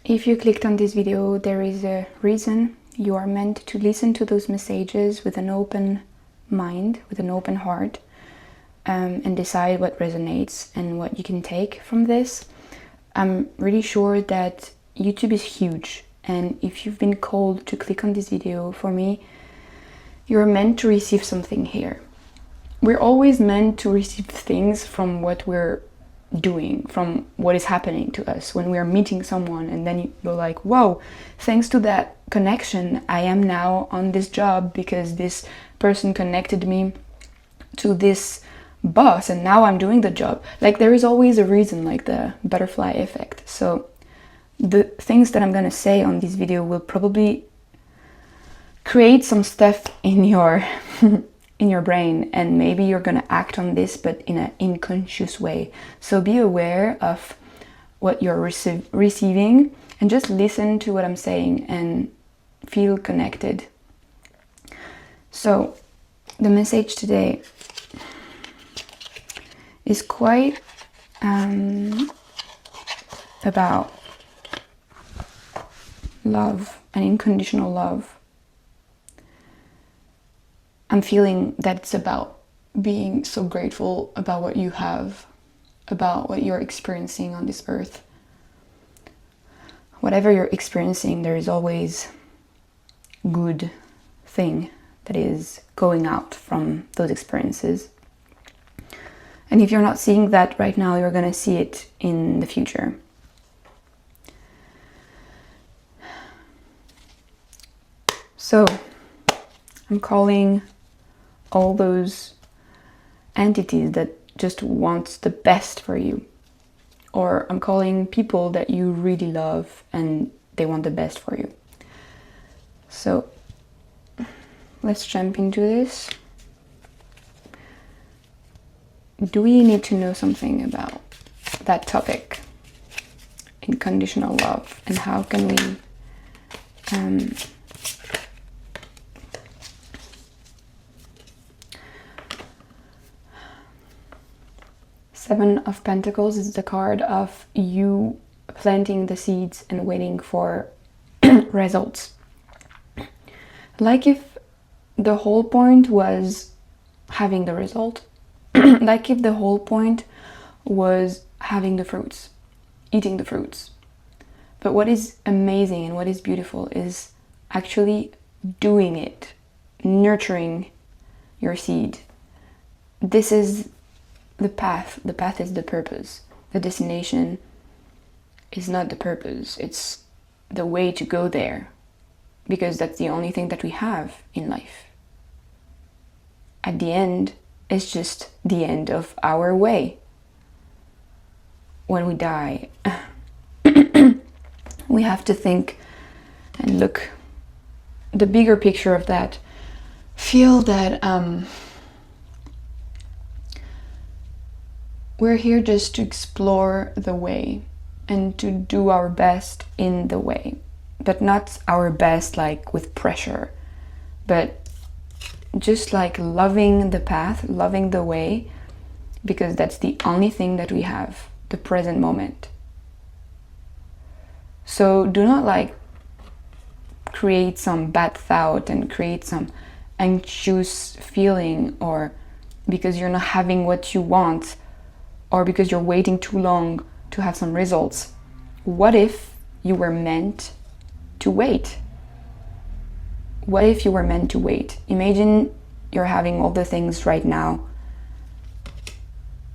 If you clicked on this video, there is a reason. You are meant to listen to those messages with an open mind, with an open heart, and decide what resonates and what you can take from this. I'm really sure that YouTube is huge, and if you've been called to click on this video, for me, you're meant to receive something here. We're always meant to receive things from what we're doing, from what is happening to us. When we are meeting someone and then you're like, whoa, thanks to that connection, I am now on this job because this person connected me to this boss and now I'm doing the job. Like, there is always a reason, like the butterfly effect. So the things that I'm gonna say on this video will probably create some stuff in your in your brain, and maybe you're gonna act on this, but in an unconscious way. So be aware of what you're receiving and just listen to what I'm saying and feel connected. So the message today is quite about love and unconditional love. I'm feeling that it's about being so grateful about what you have, about what you're experiencing on this earth. Whatever you're experiencing, there is always good thing that is going out from those experiences. And if you're not seeing that right now, you're gonna see it in the future. So I'm calling all those entities that just want the best for you. Or I'm calling people that you really love and they want the best for you. So let's jump into this. Do we need to know something about that topic, unconditional love, and how can we Seven of Pentacles is the card of you planting the seeds and waiting for results. Like if the whole point was having the result. Like if the whole point was having the fruits, eating the fruits. But what is amazing and what is beautiful is actually doing it, nurturing your seed. This is the path. The path is the purpose. The destination is not the purpose. It's the way to go there, because that's the only thing that we have in life. At the end, it's just the end of our way. When we die, we have to think and look the bigger picture of that. Feel that we're here just to explore the way and to do our best in the way, but not our best like with pressure, but just like loving the path, loving the way, because that's the only thing that we have, the present moment. So do not like create some bad thought and create some anxious feeling, or because you're not having what you want, or because you're waiting too long to have some results. What if you were meant to wait? What if you were meant to wait? Imagine you're having all the things right now.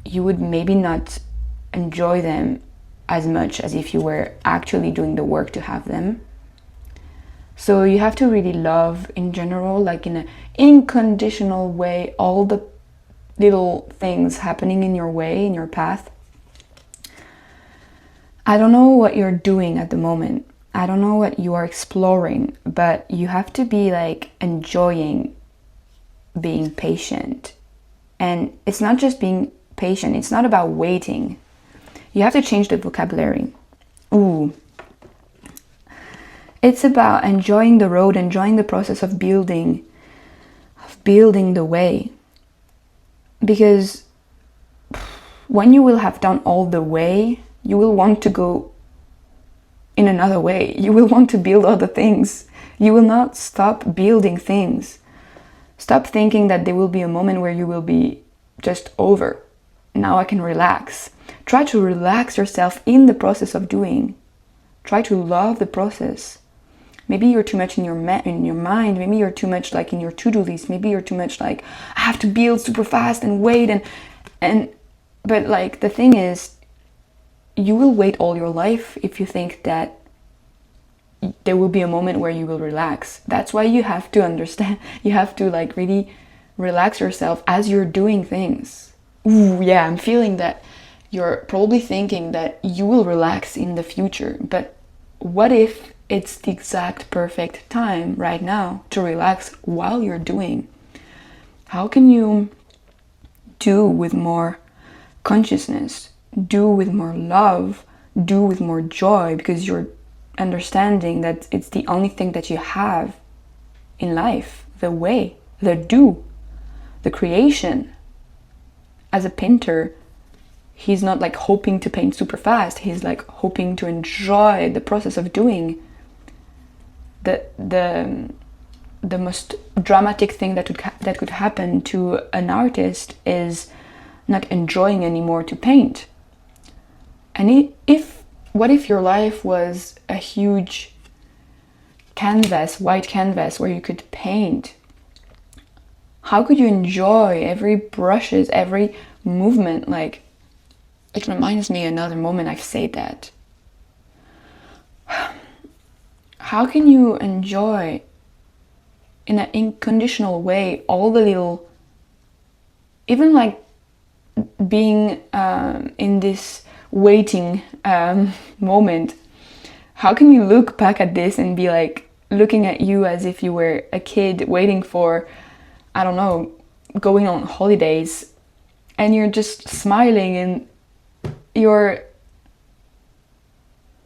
You would maybe not enjoy them as much as if you were actually doing the work to have them. So you have to really love in general, like in an unconditional way, all the little things happening in your way, in your path. I don't know what you're doing at the moment. I don't know what you are exploring, but you have to be like enjoying being patient. And it's not just being patient. It's not about waiting. You have to change the vocabulary. Ooh. It's about enjoying the road, enjoying the process of building the way. Because when you will have done all the way, you will want to go in another way. You will want to build other things. You will not stop building things. Stop thinking that there will be a moment where you will be just over. Now I can relax. Try to relax yourself in the process of doing. Try to love the process. Maybe you're too much in your mind. Maybe you're too much like in your to-do list. Maybe you're too much like, I have to build super fast and wait but like the thing is, you will wait all your life if you think that there will be a moment where you will relax. That's why you have to understand, you have to like really relax yourself as you're doing things. Ooh, yeah, I'm feeling that you're probably thinking that you will relax in the future, but what if it's the exact perfect time right now to relax while you're doing? How can you do with more consciousness, do with more love, do with more joy, because you're understanding that it's the only thing that you have in life, the way, the do, the creation. As a painter, he's not like hoping to paint super fast, he's like hoping to enjoy the process of doing. The most dramatic thing that could happen to an artist is not enjoying anymore to paint. And what if your life was a huge canvas, white canvas, where you could paint? How could you enjoy every brushes, every movement? Like, it reminds me another moment I've said that. How can you enjoy in an unconditional way all the little, even like being in this waiting moment? How can you look back at this and be like looking at you as if you were a kid waiting for, I don't know, going on holidays, and you're just smiling and you're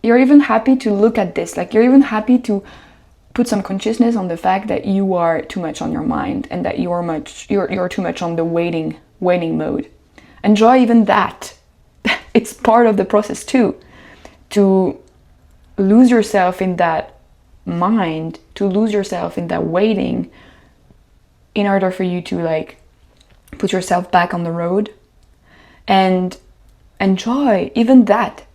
even happy to look at this, like you're even happy to put some consciousness on the fact that you are too much on your mind and that you're too much on the waiting mode. Enjoy even that. It's part of the process too, to lose yourself in that mind, to lose yourself in that waiting, in order for you to like put yourself back on the road and enjoy even that.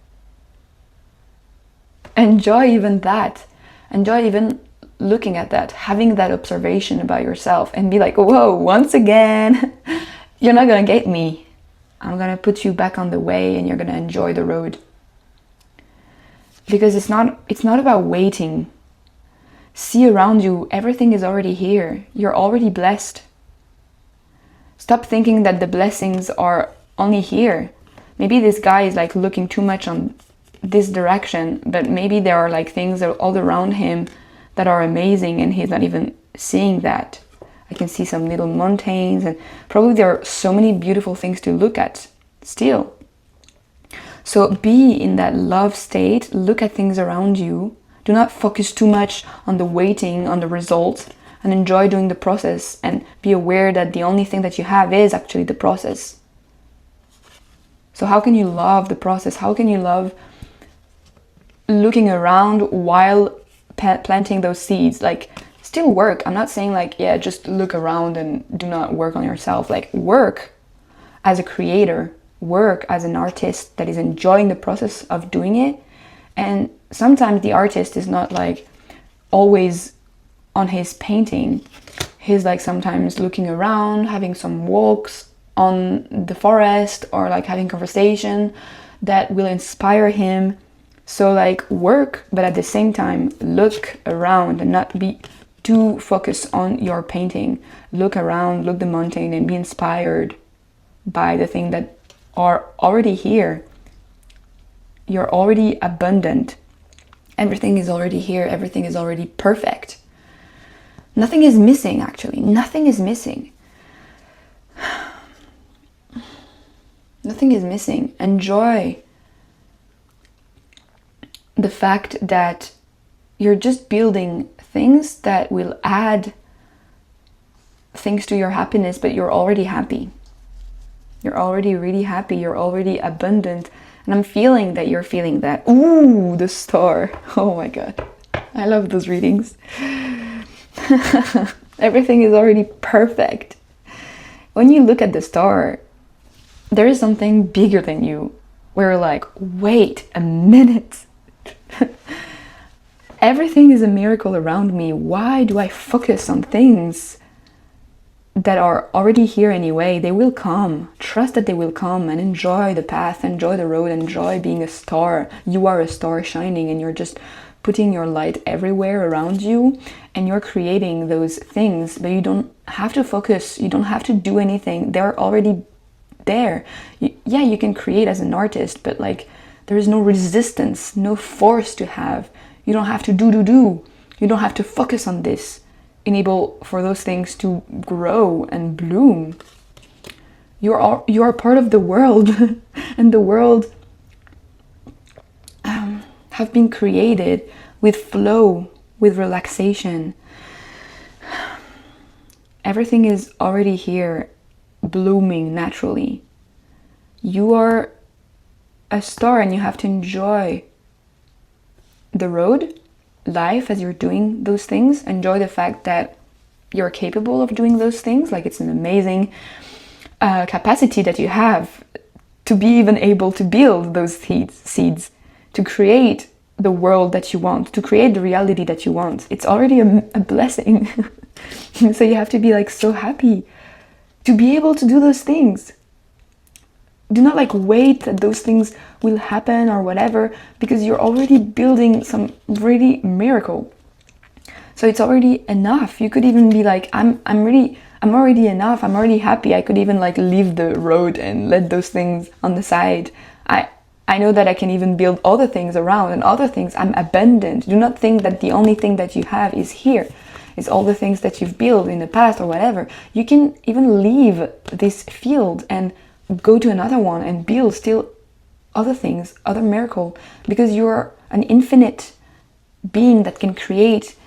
Enjoy even that. Enjoy even looking at that, having that observation about yourself and be like, whoa, once again, you're not gonna get me. I'm gonna put you back on the way and you're gonna enjoy the road. Because it's not about waiting. See around you, everything is already here. You're already blessed. Stop thinking that the blessings are only here. Maybe this guy is like looking too much on this direction, but maybe there are like things that are all around him that are amazing and he's not even seeing that. I can see some little mountains, and probably there are so many beautiful things to look at still. So be in that love state, look at things around you. Do not focus too much on the waiting, on the result, and enjoy doing the process, and be aware that the only thing that you have is actually the process. So how can you love the process? How can you love looking around while planting those seeds? Like, still work. I'm not saying like, yeah, just look around and do not work on yourself. Like, work as a creator, work as an artist that is enjoying the process of doing it. And sometimes the artist is not like always on his painting. He's like sometimes looking around, having some walks on the forest, or like having conversation that will inspire him. So like work, but at the same time look around and not be too focused on your painting. Look around, look the mountain, and be inspired by the things that are already here. You're already abundant. Everything is already here. Everything is already perfect. Nothing is missing, actually. Nothing is missing. Nothing is missing. Enjoy the fact that you're just building things that will add things to your happiness, but you're already happy. You're already really happy. You're already abundant And I'm feeling that you're feeling that. Ooh, the star. Oh my God. I love those readings. Everything is already perfect. When you look at the star, there is something bigger than you. Where you're like, wait a minute. Everything is a miracle around me. Why do I focus on things that are already here anyway? They will come. Trust that they will come, and enjoy the path, enjoy the road, enjoy being a star. You are a star shining, and you're just putting your light everywhere around you, and you're creating those things, but you don't have to focus. You don't have to do anything. They're already there. Yeah, you can create as an artist, but like there is no resistance, no force to have. You don't have to do. You don't have to focus on this. Enable for those things to grow and bloom. You are part of the world, and the world have been created with flow, with relaxation. Everything is already here, blooming naturally. You are a star, and you have to enjoy the road, life, as you're doing those things. Enjoy the fact that you're capable of doing those things. Like, it's an amazing capacity that you have to be even able to build those seeds, to create the world that you want, to create the reality that you want. It's already a blessing. So you have to be like so happy to be able to do those things. Do not like wait that those things will happen or whatever, because you're already building some really miracle. So it's already enough. You could even be like, I'm already enough. I'm already happy. I could even like leave the road and let those things on the side. I know that I can even build other things around, and other things. I'm abundant. Do not think that the only thing that you have is here. It's all the things that you've built in the past or whatever. You can even leave this field and go to another one and build still other things, other miracle, because you're an infinite being that can create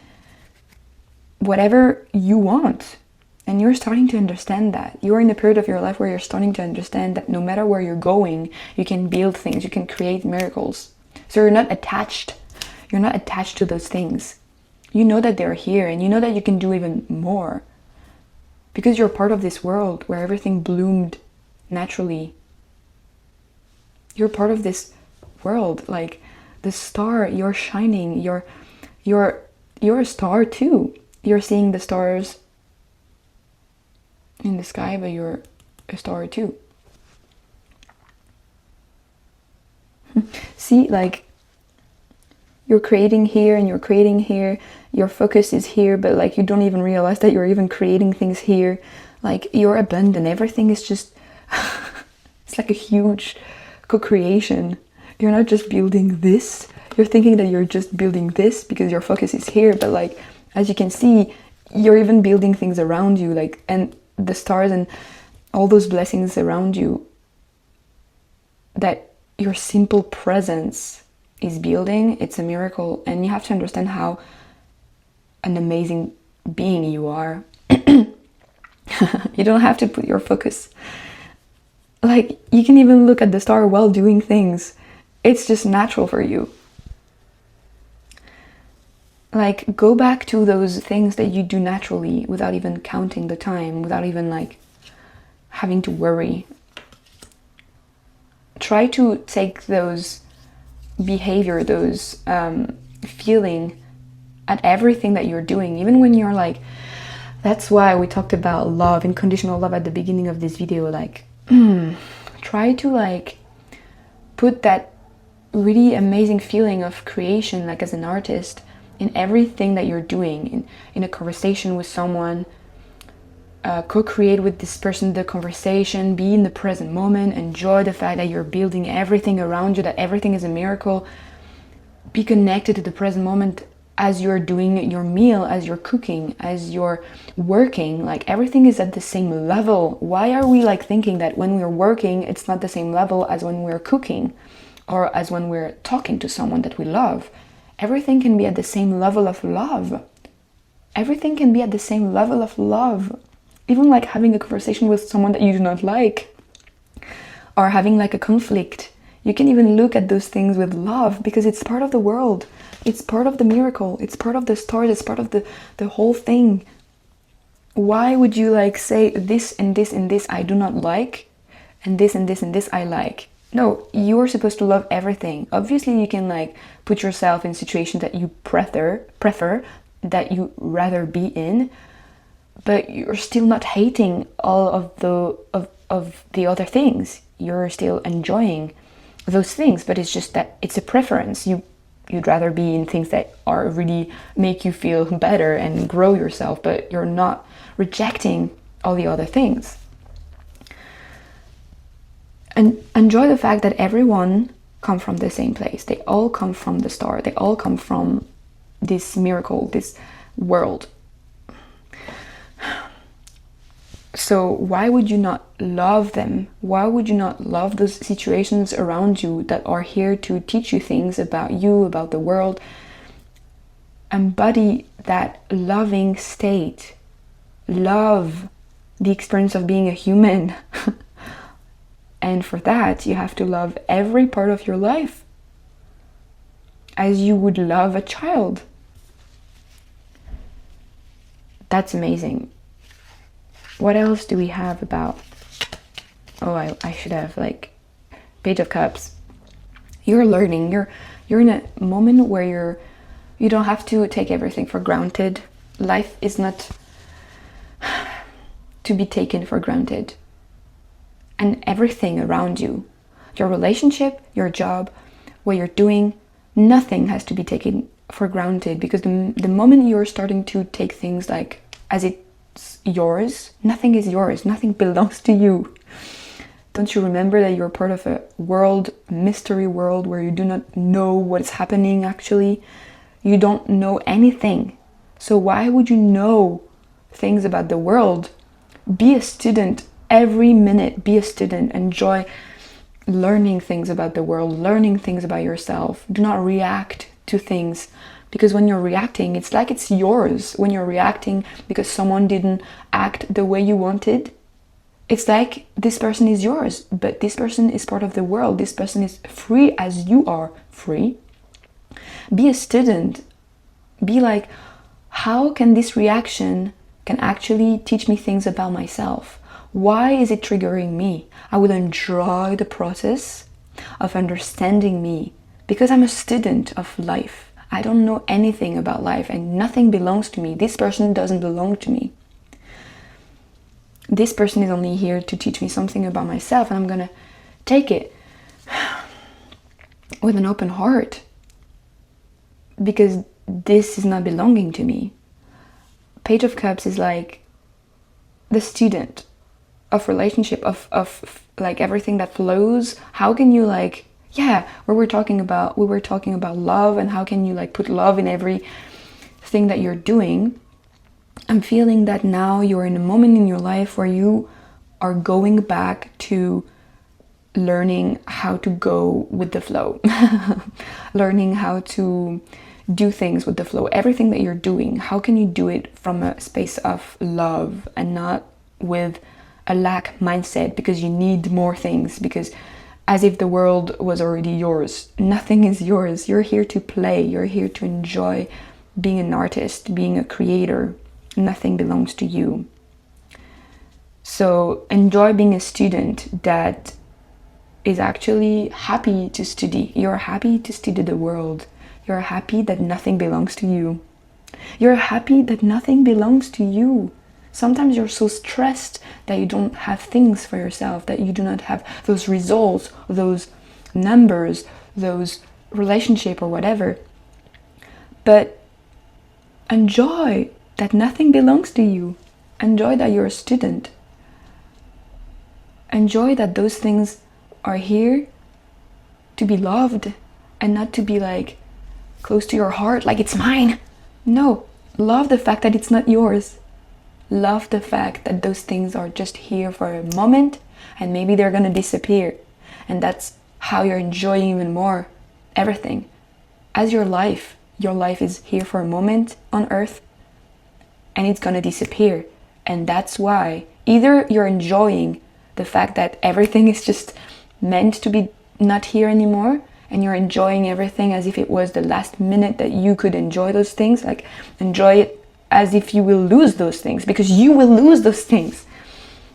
whatever you want. And you're starting to understand that. You're in a period of your life where you're starting to understand that no matter where you're going, you can build things, you can create miracles. So you're not attached. You're not attached to those things. You know that they're here, and you know that you can do even more, because you're part of this world where everything bloomed naturally. You're part of this world, like the star. You're shining. You're a star too. You're seeing the stars in the sky, but you're a star too. See, like, you're creating here and you're creating here. Your focus is here, but like you don't even realize that you're even creating things here. Like, you're abundant. Everything is just it's like a huge co-creation. You're not just building this. You're thinking that you're just building this because your focus is here, but like, as you can see, you're even building things around you, like, and the stars and all those blessings around you that your simple presence is building. It's a miracle, and you have to understand how an amazing being you are. You don't have to put your focus, like, you can even look at the star while doing things. It's just natural for you. Like, go back to those things that you do naturally without even counting the time, without even like having to worry. Try to take those behavior, those feeling at everything that you're doing, even when you're like, that's why we talked about love, unconditional love, at the beginning of this video. Like, try to like put that really amazing feeling of creation, like as an artist, in everything that you're doing, in a conversation with someone. Co-create with this person the conversation, be in the present moment, enjoy the fact that you're building everything around you, that everything is a miracle. Be connected to the present moment as you're doing your meal, as you're cooking, as you're working. Like, everything is at the same level. Why are we like thinking that when we're working it's not the same level as when we're cooking, or as when we're talking to someone that we love? Everything can be at the same level of love. Everything can be at the same level of love. Even like having a conversation with someone that you do not like, or having like a conflict You can even look at those things with love, because it's part of the world. It's part of the miracle. It's part of the stars. It's part of the whole thing. Why would you like say this and this and this I do not like, and this and this and this I like? No, you're supposed to love everything. Obviously, you can like put yourself in situations that you prefer, that you rather be in, but you're still not hating all of the other things. You're still enjoying those things, but it's just that it's a preference. You'd rather be in things that are really make you feel better and grow yourself, but you're not rejecting all the other things. And enjoy the fact that everyone come from the same place. They all come from the star. They all come from this miracle, this world. So why would you not love them? Why would you not love those situations around you that are here to teach you things about you, about the world? Embody that loving state. Love the experience of being a human. And for that, you have to love every part of your life as you would love a child. That's amazing. What else do we have about... Oh, I should have like Page of Cups. You're learning. You're in a moment where you don't have to take everything for granted. Life is not to be taken for granted. And everything around you, your relationship, your job, what you're doing, nothing has to be taken for granted, because the moment you're starting to take things like as it's yours, nothing is yours, nothing belongs to you. Don't you remember that you're part of a world, mystery world, where you do not know what's happening actually? You don't know anything. So why would you know things about the world? Be a student every minute. Be a student. Enjoy learning things about the world, learning things about yourself. Do not react to things, because when you're reacting, it's like it's yours. When you're reacting because someone didn't act the way you wanted, it's like this person is yours, but this person is part of the world. This person is free as you are free. Be a student. Be like, how can this reaction can actually teach me things about myself? Why is it triggering me? I will enjoy the process of understanding me, because I'm a student of life. I don't know anything about life, and nothing belongs to me. This person doesn't belong to me. This person is only here to teach me something about myself, and I'm gonna take it with an open heart, because this is not belonging to me. Page of Cups is like the student of relationship, of like everything that flows. How can you like, yeah, we were talking about love, and how can you like put love in everything that you're doing? I'm feeling that now you're in a moment in your life where you are going back to learning how to go with the flow, learning how to do things with the flow. Everything that you're doing, how can you do it from a space of love and not with a lack mindset, because you need more things, because as if the world was already yours. Nothing is yours. You're here to play. You're here to enjoy being an artist, being a creator. Nothing belongs to you. So enjoy being a student that is actually happy to study. You're happy to study the world. You're happy that nothing belongs to you. You're happy that nothing belongs to you. Sometimes you're so stressed that you don't have things for yourself, that you do not have those results, those numbers, those relationship or whatever. But enjoy that nothing belongs to you. Enjoy that you're a student. Enjoy that those things are here to be loved and not to be like close to your heart, like it's mine. No, love the fact that it's not yours. Love the fact that those things are just here for a moment, and maybe they're gonna disappear. And that's how you're enjoying even more everything. As your life is here for a moment on earth, and it's gonna disappear. And that's why either you're enjoying the fact that everything is just meant to be not here anymore, and you're enjoying everything as if it was the last minute that you could enjoy those things. Like, enjoy it as if you will lose those things, because you will lose those things.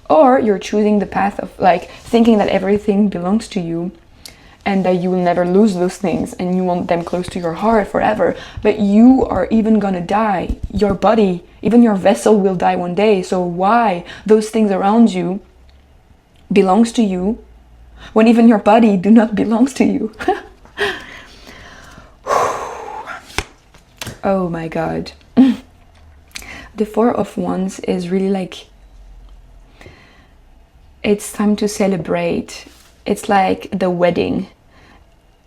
Or you're choosing the path of like thinking that everything belongs to you and that you will never lose those things and you want them close to your heart forever, but you are even gonna die. Your body, even your vessel will die one day. So why those things around you belongs to you when even your body do not belongs to you? Oh my god. The Four of Wands is really like, it's time to celebrate. It's like the wedding.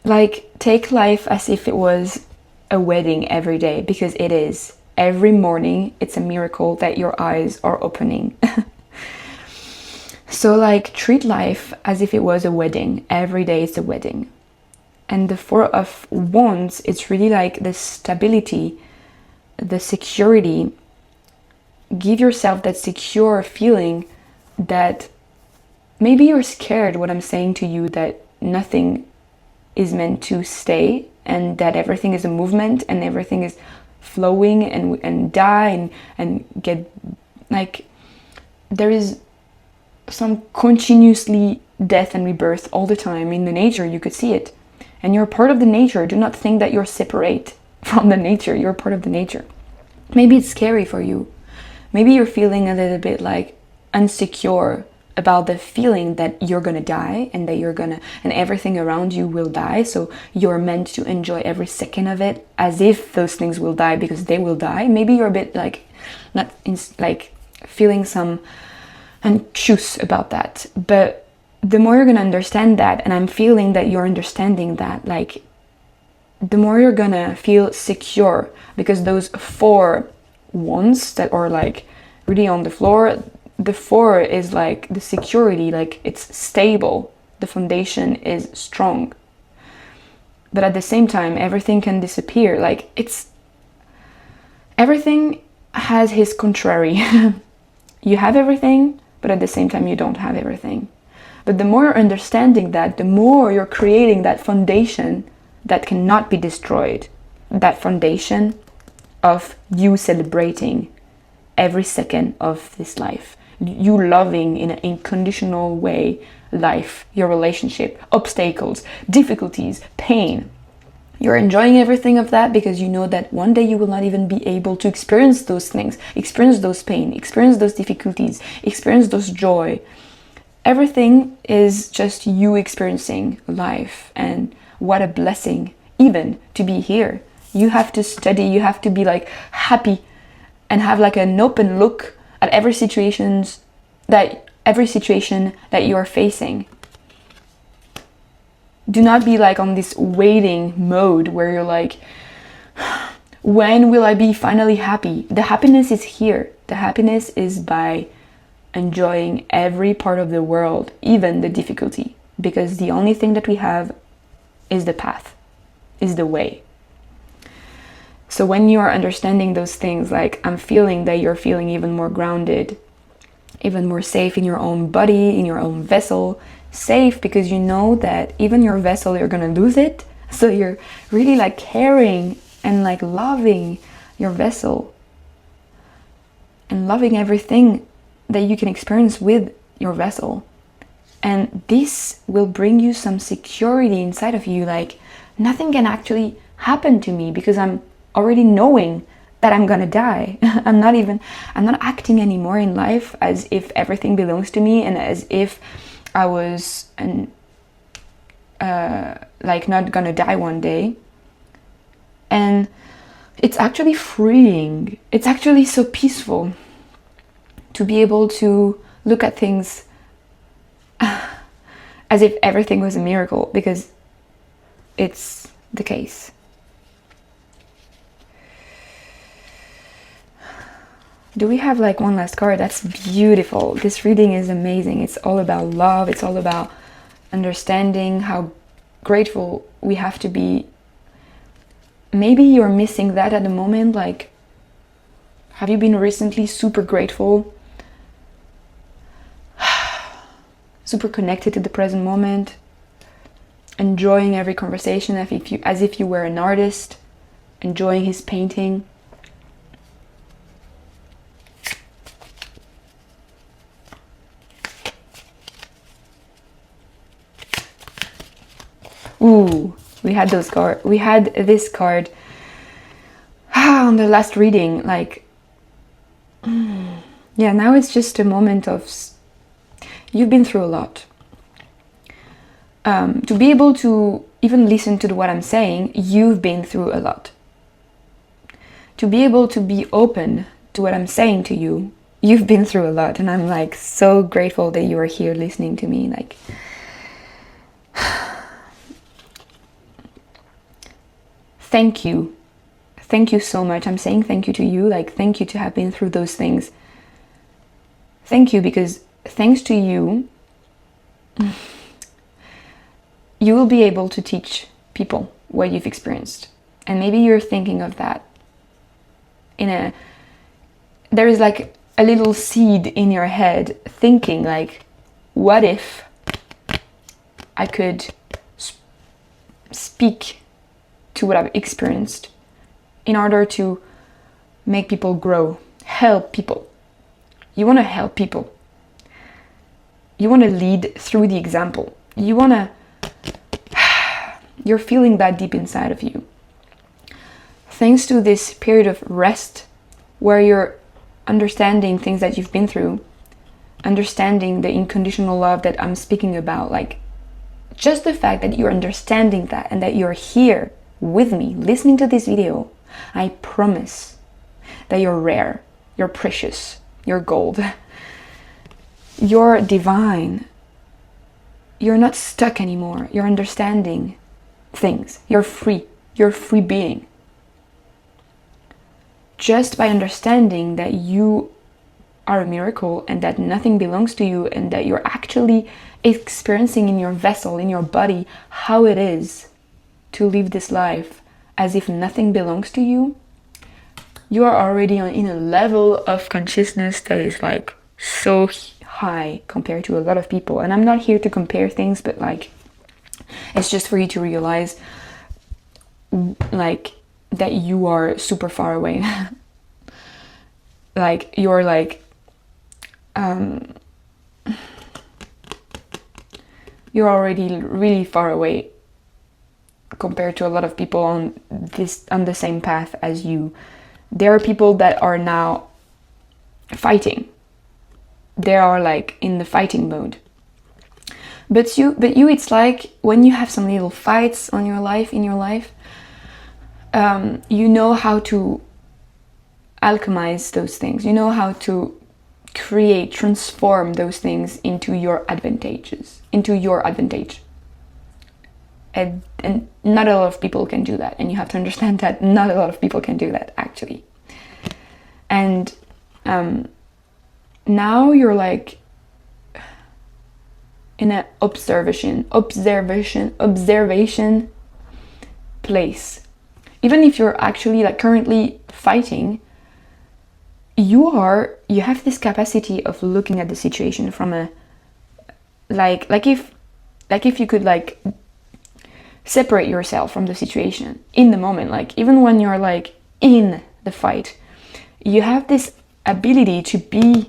Like, take life as if it was a wedding every day, because it is. Every morning it's a miracle that your eyes are opening. So like, treat life as if it was a wedding. Every day is a wedding. And the Four of Wands, it's really like the stability, the security. Give yourself that secure feeling that maybe you're scared what I'm saying to you, that nothing is meant to stay and that everything is a movement and everything is flowing and die and get like, there is some continuously death and rebirth all the time in the nature. You could see it, and you're part of the nature. Do not think that you're separate from the nature. You're part of the nature. Maybe it's scary for you. Maybe you're feeling a little bit like insecure about the feeling that you're gonna die and that you're gonna, and everything around you will die. So you're meant to enjoy every second of it as if those things will die, because they will die. Maybe you're a bit like, not in, like feeling some anxious about that. But the more you're gonna understand that, and I'm feeling that you're understanding that, like, the more you're gonna feel secure, because those four wands that are like really on the floor, the four is like the security, like it's stable, the foundation is strong. But at the same time, everything can disappear. Like, it's, everything has his contrary. You have everything, but at the same time you don't have everything. But the more you're understanding that, the more you're creating that foundation that cannot be destroyed. That foundation of you celebrating every second of this life. You loving in an unconditional way life, your relationship, obstacles, difficulties, pain. You're enjoying everything of that because you know that one day you will not even be able to experience those things, experience those pain, experience those difficulties, experience those joy. Everything is just you experiencing life, and what a blessing even to be here. You have to study, you have to be like happy and have like an open look at every situation that you are facing. Do not be like on this waiting mode where you're like, when will I be finally happy? The happiness is here. The happiness is by enjoying every part of the world, even the difficulty, because the only thing that we have is the path, is the way. So when you are understanding those things, like, I'm feeling that you're feeling even more grounded, even more safe in your own body, in your own vessel. Safe because you know that even your vessel, you're gonna lose it. So you're really like caring and like loving your vessel and loving everything that you can experience with your vessel. And this will bring you some security inside of you, like nothing can actually happen to me because I'm already knowing that I'm gonna die. I'm not acting anymore in life as if everything belongs to me and as if I was like not gonna die one day. And it's actually freeing. It's actually so peaceful to be able to look at things as if everything was a miracle, because it's the case. Do we have like one last card? That's beautiful. This reading is amazing. It's all about love. It's all about understanding how grateful we have to be. Maybe you're missing that at the moment. Like, have you been recently super grateful? Super connected to the present moment? enjoying every conversation as if you were an artist, enjoying his painting. Ooh, we had this card on the last reading, like, yeah, now it's just a moment of, you've been through a lot. To be able to even listen to what I'm saying, you've been through a lot. To be able to be open to what I'm saying to you, you've been through a lot. And I'm like so grateful that you are here listening to me. Like, thank you. Thank you so much. I'm saying thank you to you. Like, thank you to have been through those things. Thank you, because thanks to you, you will be able to teach people what you've experienced. And maybe you're thinking of that there is like a little seed in your head thinking like, what if I could speak to what I've experienced in order to make people grow, help people. You want to help people. You want to lead through the example. You're feeling that deep inside of you. Thanks to this period of rest where you're understanding things that you've been through, understanding the unconditional love that I'm speaking about, like just the fact that you're understanding that and that you're here with me listening to this video, I promise that you're rare, you're precious, you're gold, you're divine, you're not stuck anymore, you're understanding things, you're free being. Just by understanding that you are a miracle and that nothing belongs to you and that you're actually experiencing in your vessel, in your body, how it is to live this life as if nothing belongs to you, you are already in a level of consciousness that is like so high compared to a lot of people. And I'm not here to compare things, but like it's just for you to realize like that you are super far away. Like you're like you're already really far away compared to a lot of people on the same path as you. There are people that are now fighting. They are like in the fighting mode. But you, it's like when you have some little fights in your life, you know how to alchemize those things. You know how to transform those things into your advantage. And not a lot of people can do that. And you have to understand that not a lot of people can do that, actually. And now you're like in an observation place. Even if you're actually like currently fighting, you have this capacity of looking at the situation from a like if you could like separate yourself from the situation in the moment, like even when you're like in the fight, you have this ability to be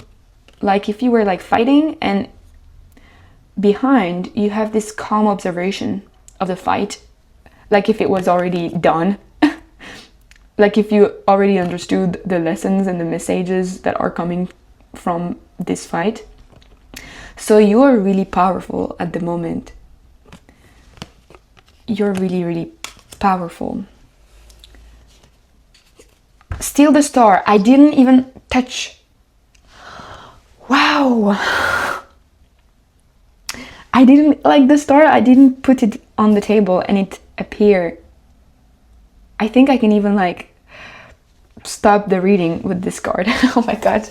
like if you were like fighting, and behind you have this calm observation of the fight, like if it was already done. Like if you already understood the lessons and the messages that are coming from this fight. So you are really powerful at the moment. You're really, really powerful. Still the star. I didn't even touch. Wow. I didn't like the star. I didn't put it on the table and it appeared. I think I can even like stop the reading with this card. Oh my god.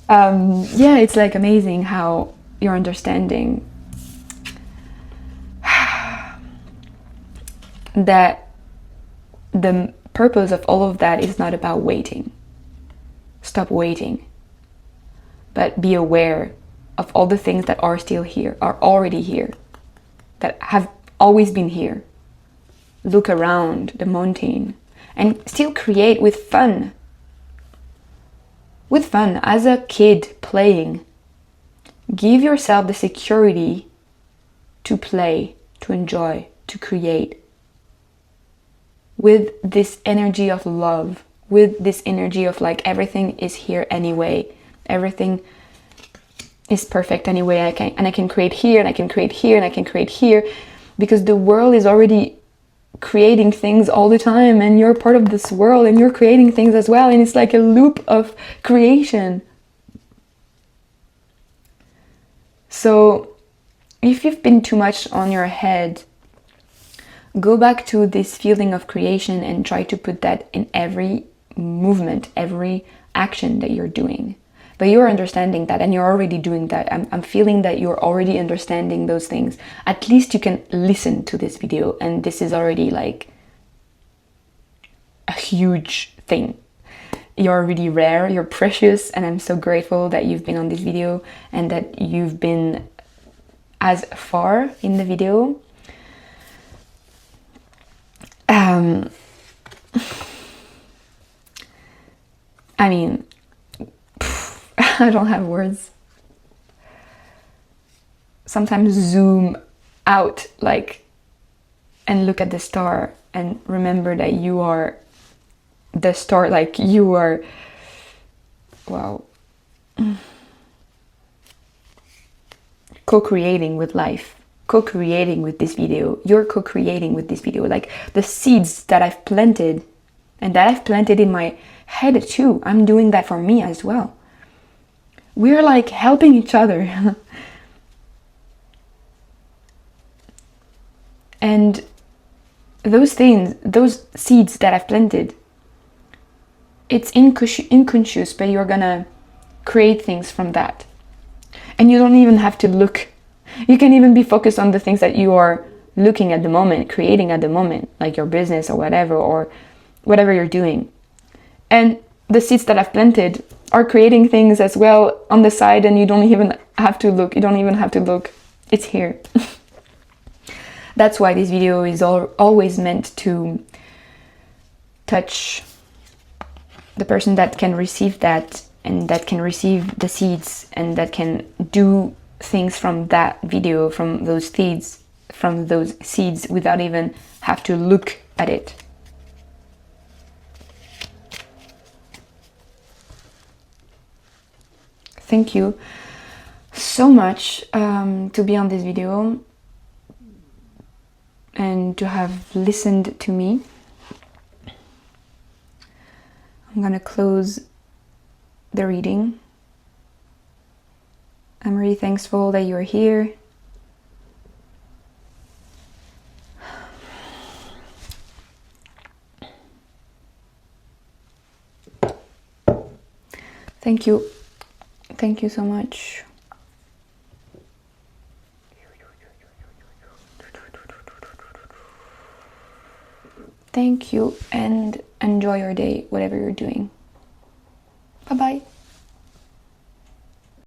Yeah, it's like amazing how you're understanding that the purpose of all of that is not about waiting. Stop waiting. But be aware of all the things that are still here, are already here. that have always been here. Look around the mountain and still create with fun. With fun, as a kid playing. Give yourself the security to play, to enjoy, to create. With this energy of love, with this energy of like everything is here anyway. Everything is perfect anyway. I can create here, and I can create here, and I can create here, because the world is already creating things all the time, and you're part of this world and you're creating things as well, and it's like a loop of creation. So if you've been too much on your head, go back to this feeling of creation and try to put that in every movement, every action that you're doing. But you're understanding that, and you're already doing that. I'm feeling that you're already understanding those things. At least you can listen to this video, and this is already like a huge thing. You're really rare, you're precious, and I'm so grateful that you've been on this video and that you've been as far in the video. I mean, I don't have words. Sometimes zoom out, like, and look at the star and remember that you are the star, like you are, wow, co-creating with life, co-creating with this video. You're co-creating with this video, like the seeds that I've planted, and that I've planted in my head too. I'm doing that for me as well. We're like helping each other. And those things, those seeds that I've planted, it's unconscious, but you're gonna create things from that. And you don't even have to look. You can even be focused on the things that you are looking at the moment, creating at the moment, like your business or whatever you're doing. And the seeds that I've planted are creating things as well on the side, and you don't even have to look. You don't even have to look. It's here. That's why this video is always meant to touch the person that can receive that, and that can receive the seeds, and that can do things from that video, from those seeds without even have to look at it. Thank you so much to be on this video and to have listened to me. I'm gonna close the reading. I'm really thankful that you're here. Thank you. Thank you so much. Thank you, and enjoy your day, whatever you're doing. Bye-bye.